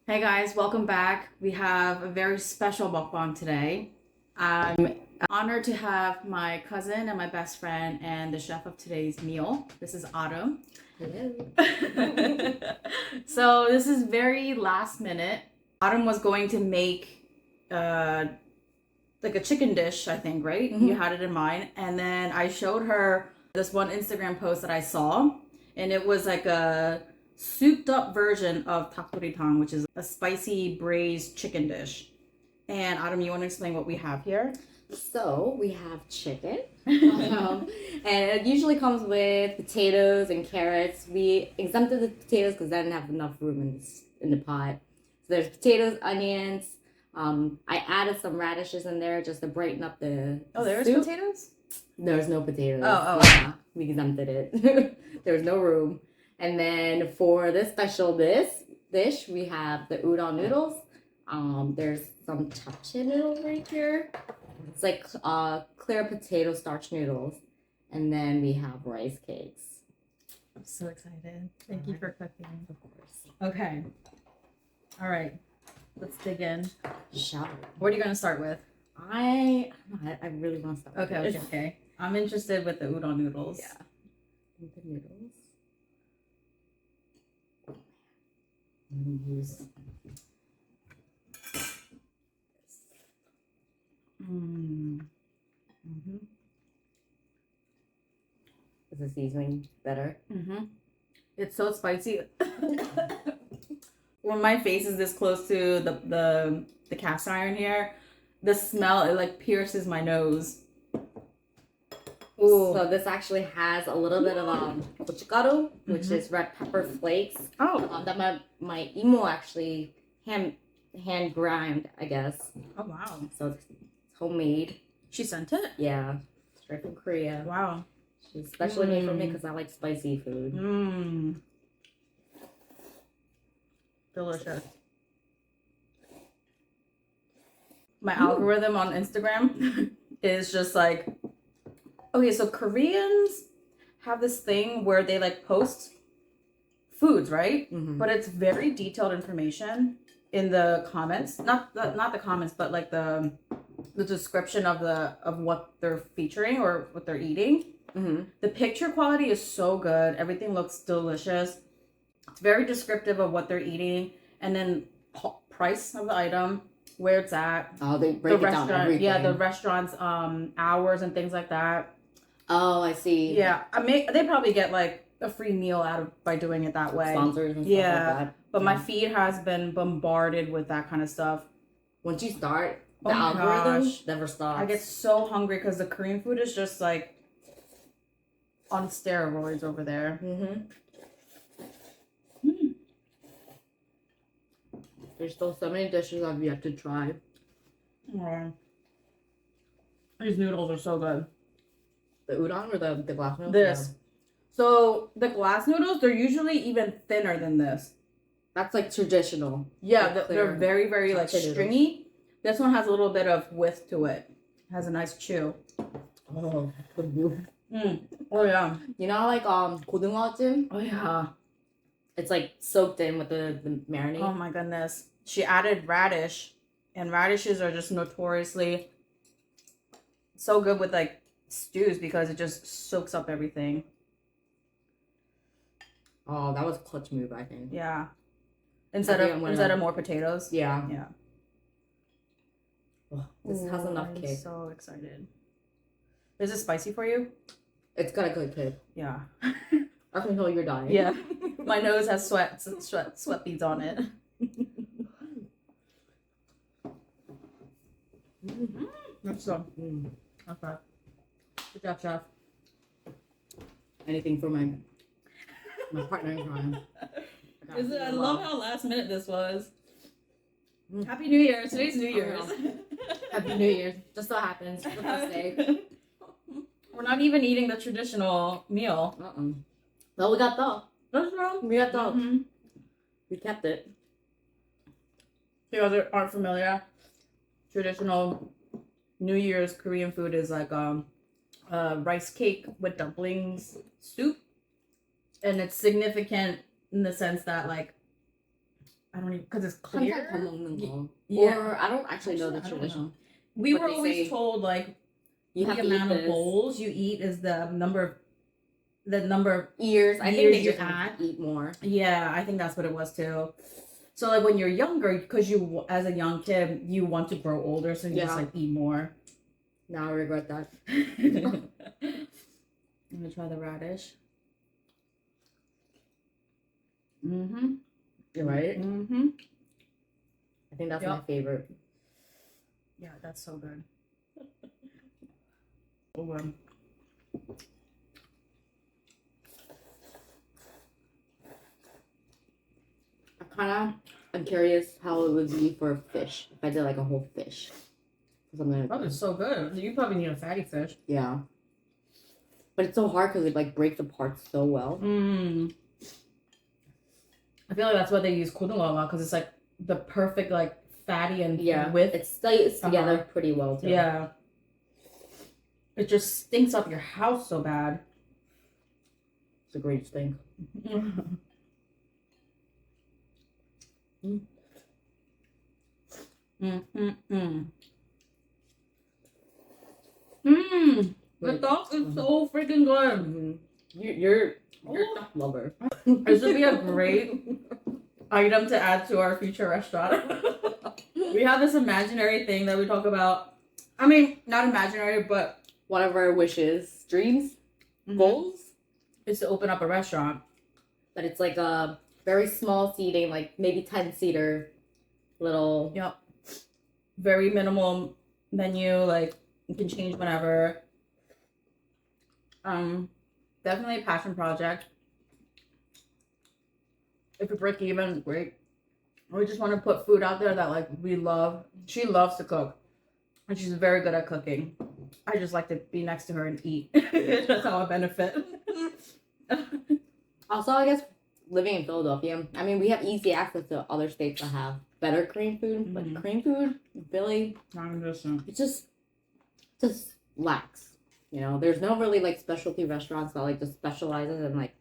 Hey guys, welcome back. We have a very special mukbang today. I'm honored to have my cousin and my best friend and the chef of today's meal. This is Autumn. Hello. So this is very last minute. Autumn was going to make like a chicken dish, I think, right? Mhm. You had it in mind. And then I showed her this one Instagram post that I saw, and it was like a souped up version of takdoritang, which is a spicy braised chicken dish. And Autumn, you want to explain what we have here? So we have chicken, and it usually comes with potatoes and carrots. We exempted the potatoes because I didn't have enough room in the pot. So there's potatoes, onions. I added some radishes in there just to brighten up the There's soup. potatoes? There's no potatoes. Oh. Yeah, we exempted it. There was no room. And then for this special dish, we have the udon noodles. There's some japchae noodles right here. It's like clear potato starch noodles. And then we have rice cakes. I'm so excited. Thank you for cooking. Of course. Okay. All right. Let's dig in. Shall What are you going to start with? I really want to start with this. Okay. I'm interested with the udon noodles. Yeah. The noodles. I'm gonna use Is the seasoning better? It's so spicy. When my face is this close to the cast iron here, the smell, it like pierces my nose. Ooh. So this actually has a little bit of gochugaru, which is red pepper flakes. That my imo actually hand grind, I guess. Oh wow. So it's homemade. She sent it? Yeah, straight from Korea. Wow. She's specially made for me because I like spicy food. Delicious. My algorithm on Instagram is just like, okay, so Koreans have this thing where they like post foods, right? But it's very detailed information in the comments. Not the comments, but like the description of what they're featuring or what they're eating. The picture quality is so good. Everything looks delicious. It's very descriptive of what they're eating, and then price of the item, where it's at. Oh, they break it down everything. Yeah, the restaurant's hours and things like that. Oh, I see. Yeah, they probably get like a free meal by doing it that way. Sponsors and stuff like that. But my feed has been bombarded with that kind of stuff. Once you start, the algorithm never stops. I get so hungry because the Korean food is just like on steroids over there. There's still so many dishes I've yet to try. These noodles are so good. The udon or the glass noodles? This. So the glass noodles, they're usually even thinner than this. That's like traditional. Yeah, they're very, very like stringy. This one has a little bit of width to it. Has a nice chew. Oh, Oh yeah. You know, like 고등어찜? Oh yeah. It's like soaked in with the marinade. Oh my goodness. She added radish, and radishes are just notoriously so good with like stews because it just soaks up everything. Oh, that was a clutch move, I think. Yeah. Instead of more potatoes. Yeah. Yeah. Oh, this has enough kick. I'm so excited. Is it spicy for you? It's got a good kick. Yeah. I can tell you're dying. Yeah. My nose has sweat beads on it. That's so. Okay. Good job, chef. Anything for my partner in crime. I love how last minute this was. Happy New Year. Today's New Year's. Happy New Year. Just so happens. The first day. We're not even eating the traditional meal. Well, we got that. That's wrong. We got that. We kept it. If you guys aren't familiar, traditional New Year's Korean food is like rice cake with dumplings soup. And it's significant in the sense that like I don't even because it's clear. Yeah. Or I don't actually know the I don't tradition. know. We But were they always say told like you the have to amount eat of bowls you eat is the number of years. I think years they you just add. eat more. Yeah, I think that's what it was too. So like when you're younger, because you as a young kid, you want to grow older, so you just like eat more. Now I regret that. I'm gonna try the radish. Mm-hmm. You're right. Mm-hmm. I think that's my favorite. Yeah, that's so good. Oh, I'm curious how it would be for fish if I did like a whole fish. Something like so good. You probably need a fatty fish. Yeah. But it's so hard because it like breaks apart so well. I feel like that's why they use kunula a lot because it's like the perfect like fatty and width. It stays together pretty well too. Yeah. It just stinks up your house so bad. It's a great stink. The sauce is so freaking good. You're a duck lover. This would be a great item to add to our future restaurant. We have this imaginary thing that we talk about. I mean, not imaginary, but one of our wishes, dreams, goals is to open up a restaurant. But it's like a very small seating, like maybe 10-seater little. Yep. Very minimal menu, like you can change whenever. Definitely a passion project. If we break even, great. We just want to put food out there that like we love. She loves to cook, and she's very good at cooking. I just like to be next to her and eat. That's how I benefit. Also, I guess living in Philadelphia, I mean, we have easy access to other states that have better Korean food, but Korean food in Philly, it just lacks. You know, there's no really like specialty restaurants that like just specializes in like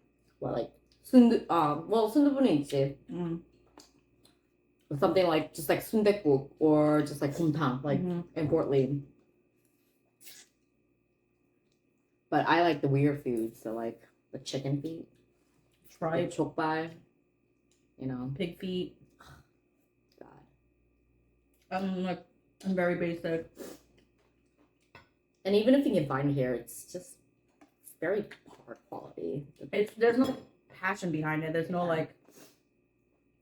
순두부는 있지. Something like just like 순댓국 or just like 곰탕, like in Fort Lee. But I like the weird food, so like the chicken feet, tripe, 족발, you know, pig feet. God, I'm very basic. And even if you can find it here, it's very poor quality. There's no passion behind it. There's no like,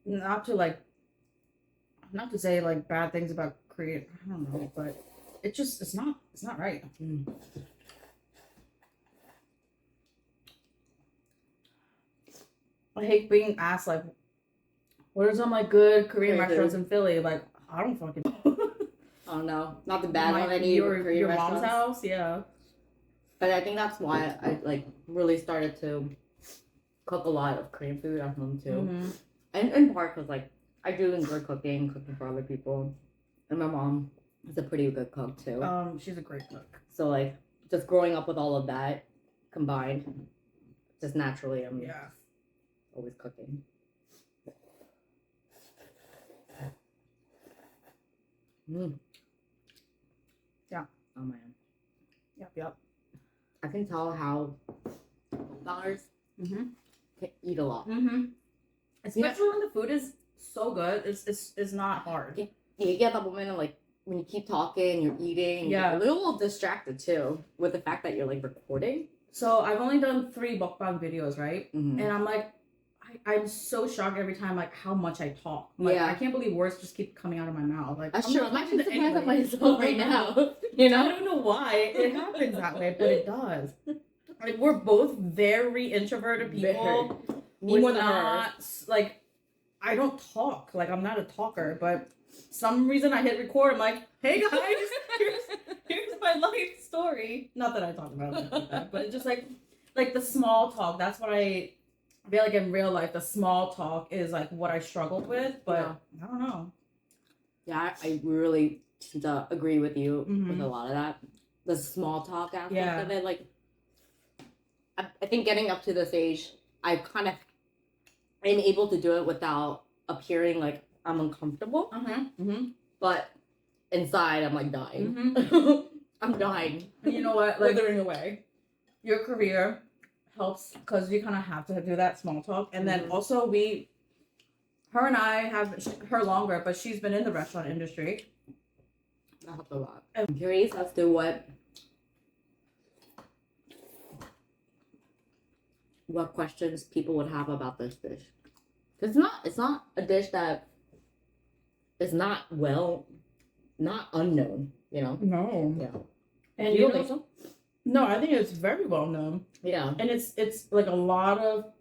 not to say like bad things about Korean. I don't know, but it's not right. I hate being asked like, what are some like good Korean restaurants in Philly? Like, I don't fucking know. Oh no, not the bad one. Your mom's house, yeah. But I think that's why I like really started to cook a lot of Korean food at home too, and in part because like I do enjoy cooking for other people, and my mom is a pretty good cook too. She's a great cook. So like just growing up with all of that combined, just naturally I'm always cooking. Yeah. Oh man. Yep. I can tell how mukbangers can eat a lot. Especially when the food is so good, it's not hard. You get that moment like when you keep talking, you're eating, you're a little distracted too with the fact that you're like recording. So I've only done 3 mukbang videos, right? And I'm like, I'm so shocked every time, like how much I talk. Like, I can't believe words just keep coming out of my mouth. Like that's true. I'm actually surprised at myself right now. You know, I don't know why it happens that way, but it does. Like we're both very introverted people. We're not like I don't talk. Like I'm not a talker, but some reason I hit record. I'm like, hey guys, here's my life story. Not that I talk about it like that, but it's just like the small talk. That's what I feel like in real life. The small talk is like what I struggled with, but I don't know. Yeah, I really agree with you with a lot of that. The small talk aspect of it, like I think getting up to this age, I kind of am able to do it without appearing like I'm uncomfortable, but inside I'm like dying. I'm dying. And you know what? Like, Withering away. your career helps because you kind of have to do that small talk, and then also her and I have her longer, but she's been in the restaurant industry. That helped a lot. I'm curious as to what questions people would have about this dish. It's not a dish that is not unknown, you know? No. Yeah. And you you don't know, think so? no, I think it's very well known. Yeah. And it's like a lot of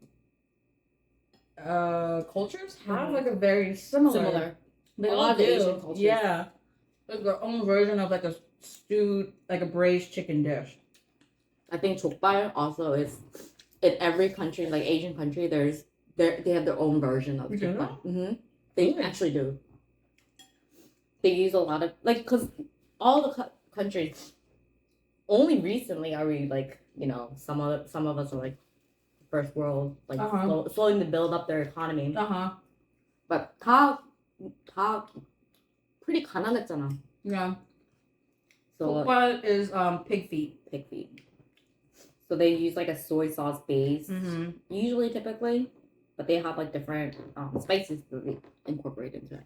cultures have like a very similar. They A all lot of do. Asian cultures. Yeah. Like their own version of like a stewed, like a braised chicken dish. I think 족발 also is in every country, like Asian country, they have their own version of 족발. They Really? actually do. They use a lot of because all the countries. Only recently are we like, you know, some of us are like first world, like slowing to build up their economy. But 다 pretty 가난했잖아. Yeah. So 족발 is pig feet. Pig feet. So they use like a soy sauce base, usually, typically, but they have like different spices that they incorporate into it.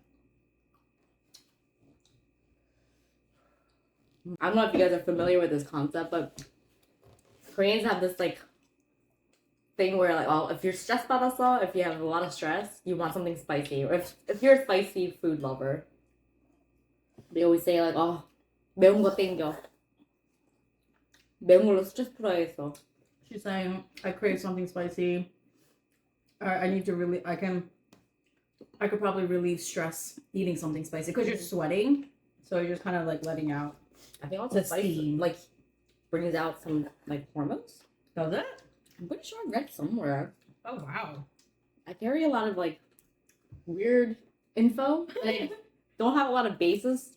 I don't know if you guys are familiar with this concept, but Koreans have this like thing where like, oh, if you're stressed 받았어, if you have a lot of stress, you want something spicy. Or if you're a spicy food lover, they always say like, oh, 매운 거 땡겨. 매운 걸로 스트레스 풀어야겠어. She's saying, I crave something spicy. I need to really, I could probably relieve stress eating something spicy because you're sweating, so you're just kind of like letting out. I think also spice steam. like brings out some like hormones. Does it? I'm pretty sure I read somewhere. Oh wow! I carry a lot of like weird info. I don't have a lot of basis.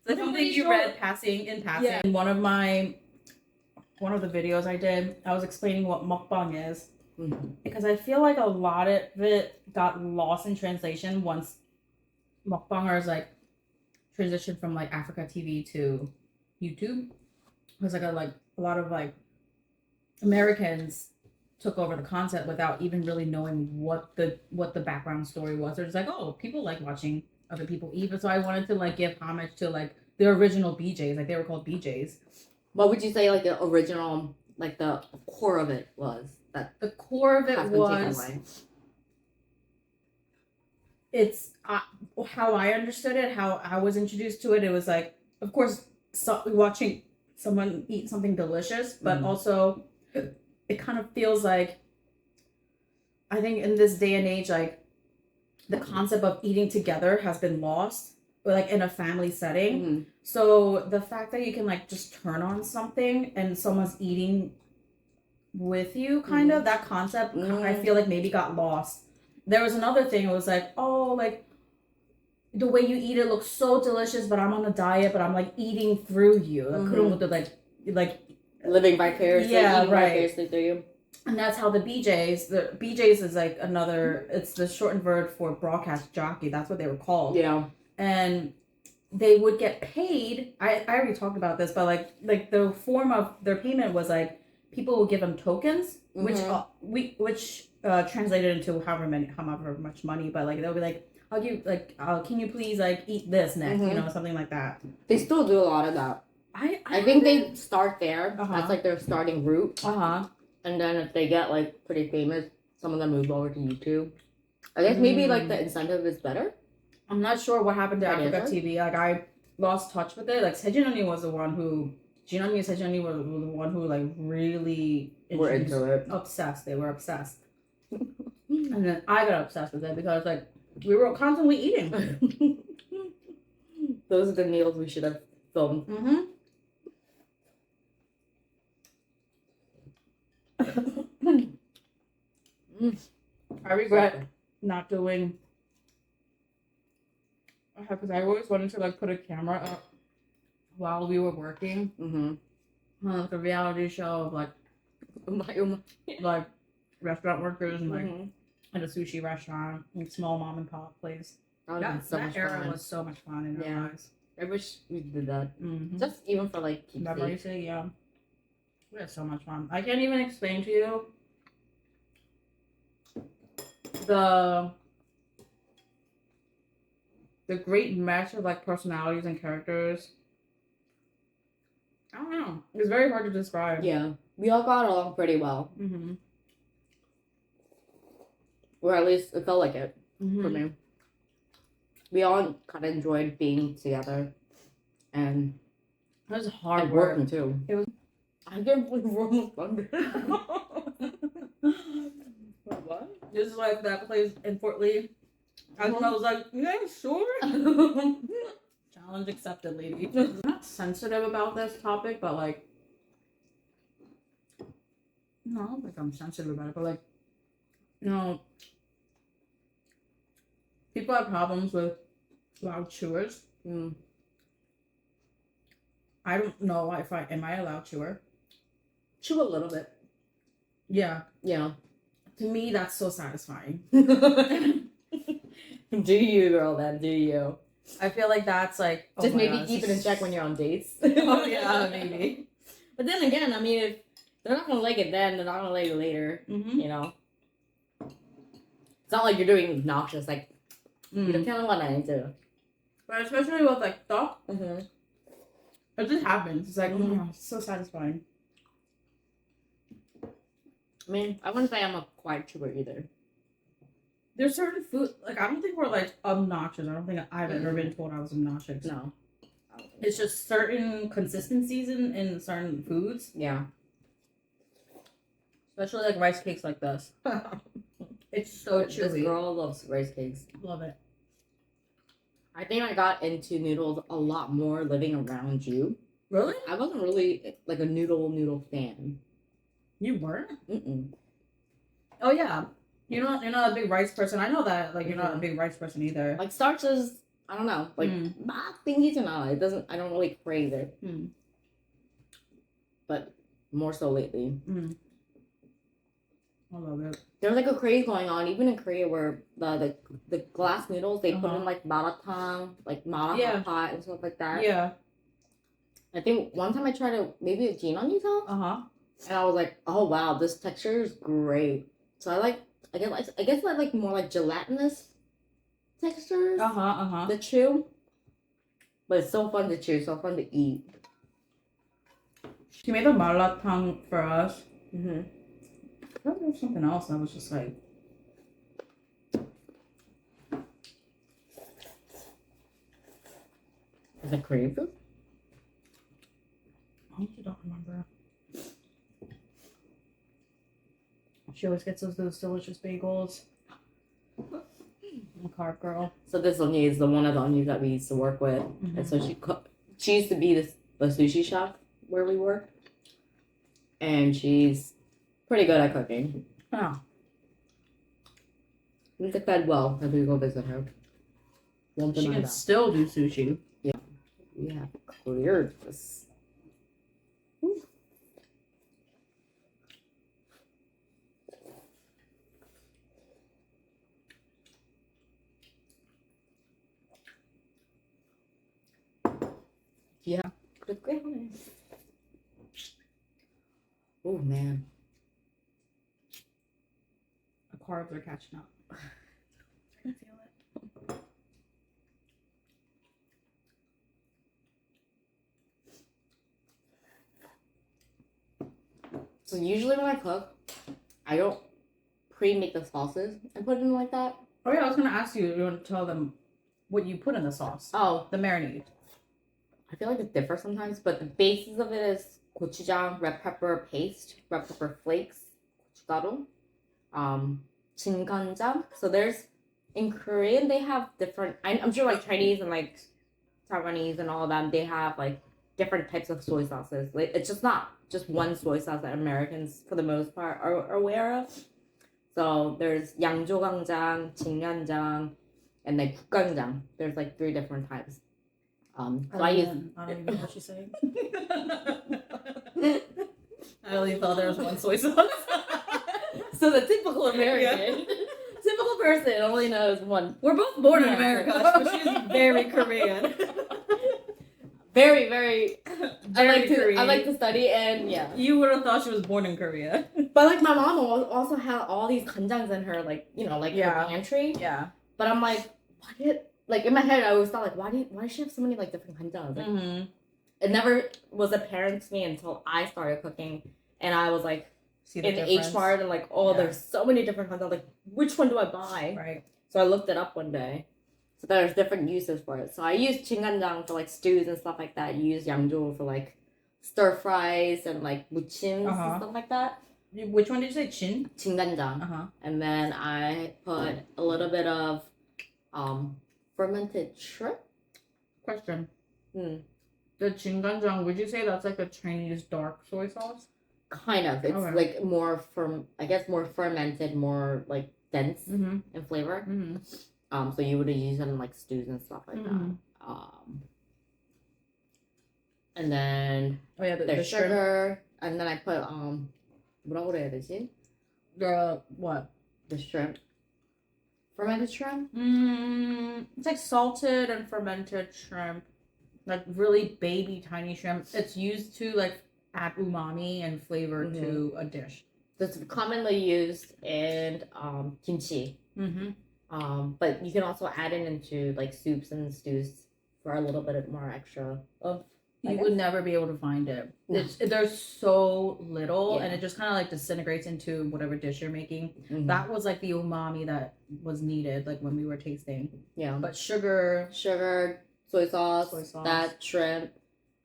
That's something you read in passing. Yeah. In one of the videos I did, I was explaining what mukbang is because I feel like a lot of it got lost in translation once mukbangers like transitioned from like Africa TV to YouTube. It was like a lot of like Americans took over the concept without even really knowing what the background story was. They're just like, oh, people like watching other people eat. But so I wanted to like give homage to like the original BJs, like they were called BJs. What would you say like the original, like the core of it was? That the core of it was. It's how I understood it, how I was introduced to it. It was like, of course, watching someone eat something delicious, but also it kind of feels like, I think in this day and age, like the concept of eating together has been lost, like in a family setting. So the fact that you can like just turn on something and someone's eating with you, kind of that concept, I feel like maybe got lost. There was another thing. It was like, oh, like the way you eat it looks so delicious, but I'm on a diet, but I'm like eating through you. Like living vicariously, eating vicariously through you. And that's how the BJs is like another. It's the shortened word for broadcast jockey. That's what they were called. Yeah. And they would get paid. I already talked about this, but like the form of their payment was like people would give them tokens, which translated into however much money, but like they'll be like, I'll give like, can you please like eat this next, you know, something like that. They still do a lot of that. I think they start there. That's like their starting route. And then if they get like pretty famous, some of them move over to YouTube. I guess maybe like the incentive is better. I'm not sure what happened to Africa TV. Like I lost touch with it. Like Sejinoni was the one who. Jinoni and Sejinoni were the one who like really were into it. Obsessed. They were obsessed. And then I got obsessed with it because like we were constantly eating. Those are the meals we should have filmed. I regret not doing. Because I always wanted to like put a camera up while we were working. Like a reality show of like restaurant workers and like at a sushi restaurant, like small mom and pop place. That would have been so much era fun. was so much fun in Yeah. our lives. I wish we did that. Mm-hmm. Just even for like Memory keepsake. sake, yeah. We had so much fun. I can't even explain to you the great match of like personalities and characters. I don't know. It's very hard to describe. Yeah, we all got along pretty well, Mm-hmm. or at least it felt like it Mm-hmm. for me. We all kind of enjoyed being together and It was hard work. working too. It was. I can't believe we're almost done. What? This is like that place in Fort Lee. I was like, yeah, sure. Challenge accepted, lady. I'm not sensitive about this topic, but like, no, I don't think I'm sensitive about it, but like, you know, people have problems with loud chewers. Mm. I don't know if am I a loud chewer? Chew a little bit. Yeah. Yeah. To me, that's so satisfying. Do you, girl? Then do you? I feel like that's like Just maybe keep it in check when you're on dates. Oh yeah, maybe. But then again, I mean, if they're not gonna like it then, they're not gonna like it later. Mm-hmm. You know, it's not like you're doing obnoxious. Like you don't kind of want to. But especially with like thought, Mm-hmm. it just happens. It's like, Mhm. oh, it's so satisfying. I mean, I wouldn't say I'm a quiet chewer either. There's certain food, like I don't think we're like obnoxious. I don't think I've ever been told I was obnoxious. No. It's just certain consistencies in certain foods, Yeah. especially like rice cakes like this. It's so This chewy. girl loves rice cakes. Love it. I think I got into noodles a lot more living around you. Really? I wasn't really like a noodle fan. You weren't? Mm-mm. Oh yeah. You're not a big rice person. I know that. Like you're not a big rice person either. Like starches, I don't know. Like bad thingy to know. It doesn't. I don't really crave it. But more so lately. I love it. There's like a craze going on, even in Korea, where the glass noodles they put in like maratang, like mara hot pot and stuff like that. Yeah. I think one time I tried it maybe at Jinon's house. And I was like, oh wow, this texture is great. So I guess I like more like gelatinous textures. The chew. But it's so fun to chew, so fun to eat. She made the malatang for us. Mm-hmm. I thought there was something else that was just like. Is it Korean food? I honestly don't remember. She always gets those delicious bagels. I'm a carb girl. So this Anya is one of the Onyas that we used to work with. And so she used to be the sushi chef where we worked. And she's pretty good at cooking. Oh. We get fed well if we go visit her. She can still do sushi. Yeah. We have cleared this. Yeah. Oh man. The carbs are catching up. I can feel it. So usually when I cook, I don't pre-make the sauces and put it in like that. Oh yeah, I was gonna ask you. You want to tell them what you put in the sauce? Oh, The marinade. I feel like it differs sometimes, but the basis of it is gochujang, red pepper paste, red pepper flakes, gochugaru, jinganjang. So there's in Korean they have different. I'm sure like Chinese and like Taiwanese and all of them they have like different types of soy sauces. Like it's just not just one soy sauce that Americans for the most part are aware of. So there's 양조간장, 진간장, and like 국간장. There's like 3 different types. So I don't even know what she's saying. I only thought there was one soy sauce. So the typical American, typical person only knows one. We're both born in Yeah. America, but she's very Korean. Very, very. Very I like Korean. to study, and yeah. You would have thought she was born in Korea. But like my mom also had all these kanjangs in her, like Yeah. her pantry. Yeah. But I'm like, like in my head I always thought like, why does she have so many like different kanjangs? Like, Mm-hmm. it never was apparent to me until I started cooking, and I was like in H Mart and like, oh, there's so many different kanjangs. Like, which one do I buy? Right. So I looked it up one day. So there's different uses for it. So I use jinganjang for like stews and stuff like that. You use yangjo for like stir fries and like muchims and stuff like that. Which one did you say? Chin? Jinganjang. And then I put a little bit of fermented shrimp. Question. Hmm. The jinganjang, would you say that's like a Chinese dark soy sauce? Kind of. It's Okay. like more more fermented, more like dense in flavor. So you would use it in like stews and stuff like that. And then the there's shrimp. sugar, and then I put 뭐라고 그래야 되지? The what? The shrimp. Fermented shrimp? It's like salted and fermented shrimp. Like really baby tiny shrimp. It's used to like add umami and flavor to a dish. That's commonly used in kimchi. But you can also add it into like soups and stews for a little bit more extra of. You would never be able to find it. No. There's so little, and it just kind of like disintegrates into whatever dish you're making. That was like the umami that was needed, like when we were tasting. Yeah. But sugar, soy sauce, that shrimp,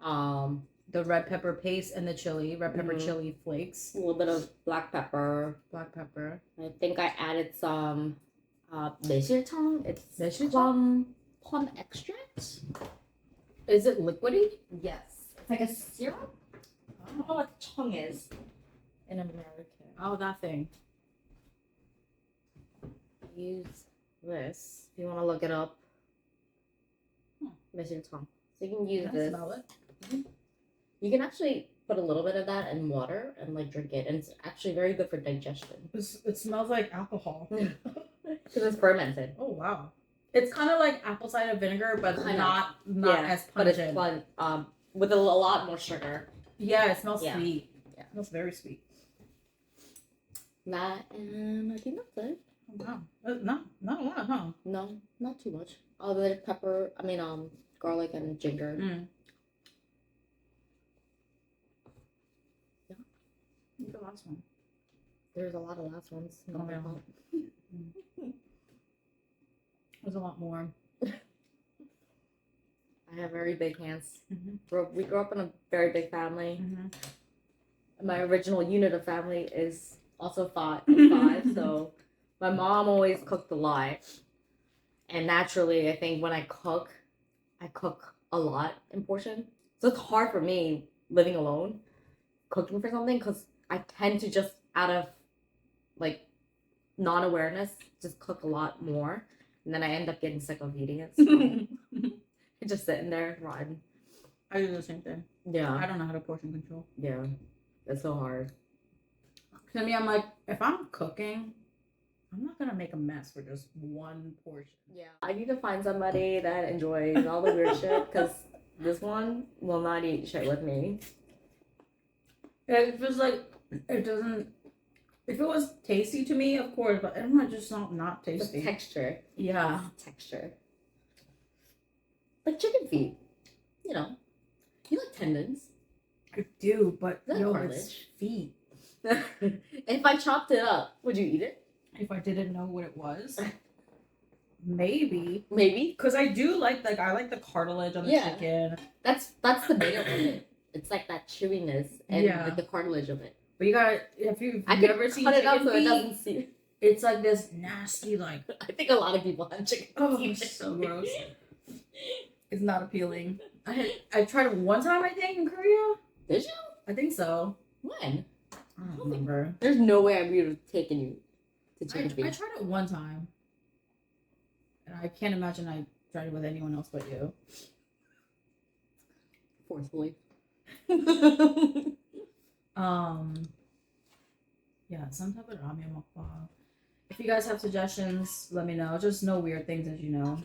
the red pepper paste, and the chili, red pepper chili flakes, a little bit of black pepper. I think I added some 매실청. It's plum extract. Is it liquidy? Yes. It's like a syrup. I don't know what chong is in American. Oh, that thing. Use this if you want to look it up. 매실청. So you can use this. Smell it. You can actually put a little bit of that in water and like drink it, and it's actually very good for digestion. It smells like alcohol. Because it's fermented. Oh wow. It's kind of like apple cider vinegar, but not as pungent. But it's with a lot more sugar. Yeah, it smells sweet. Yeah, it smells very sweet. That, and I think that's it. Oh, wow. Not a lot, huh? No, not too much. Other pepper, garlic and ginger. Yeah. The last one. There's a lot of last ones. There's a lot more. I have very big hands. We grew up in a very big family. My original unit of family is also five, so my mom always cooked a lot. And naturally, I think when I cook a lot in portion. So it's hard for me living alone, cooking for something, because I tend to just out of like non-awareness, just cook a lot more. And then I end up getting sick of eating it. So just sitting there rotten. I do the same thing. Yeah. I don't know how to portion control. Yeah. It's so hard. To me, I'm like, if I'm cooking, I'm not gonna make a mess for just one portion. Yeah. I need to find somebody that enjoys all the weird shit, because this one will not eat shit with me. It's just like, it doesn't. If it was tasty to me, of course, but it's not just not tasty. The texture. Yeah. Texture. Like chicken feet. You know. You like tendons. I do, but That's yo, cartilage. it's feet. If I chopped it up, would you eat it? If I didn't know what it was, maybe. Maybe. Because I do like I like the cartilage on the chicken. That's the bigger of it. It's like that chewiness and like the cartilage of it. But you gotta, if you've I never could seen cut it chicken up so feet, it doesn't see. it's like this nasty, like, I think a lot of people have chicken feet. it's so gross. It's not appealing. I tried it one time, I think, in Korea. Did you? I think so. When? I don't remember. There's no way I would have taken you to chicken feet. I tried it one time. And I can't imagine I tried it with anyone else but you. Forcefully. Yeah, some type of ramen mukbang. If you guys have suggestions, let me know. Just no weird things, as you know.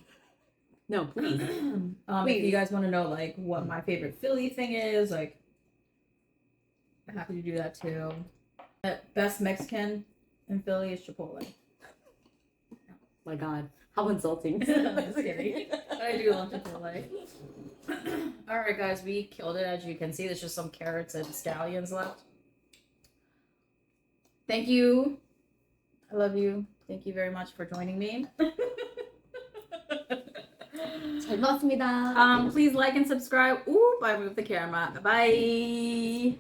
No, please. If you guys want to know like what my favorite Philly thing is, like I'm happy to do that too. Best Mexican in Philly is Chipotle. My God, how insulting. I'm just kidding. But I do love Chipotle. Alright guys, we killed it. As you can see, there's just some carrots and scallions left. Thank you. I love you. Thank you very much for joining me. 잘 먹었습니다. Please like and subscribe. Ooh, I moved the camera. Bye.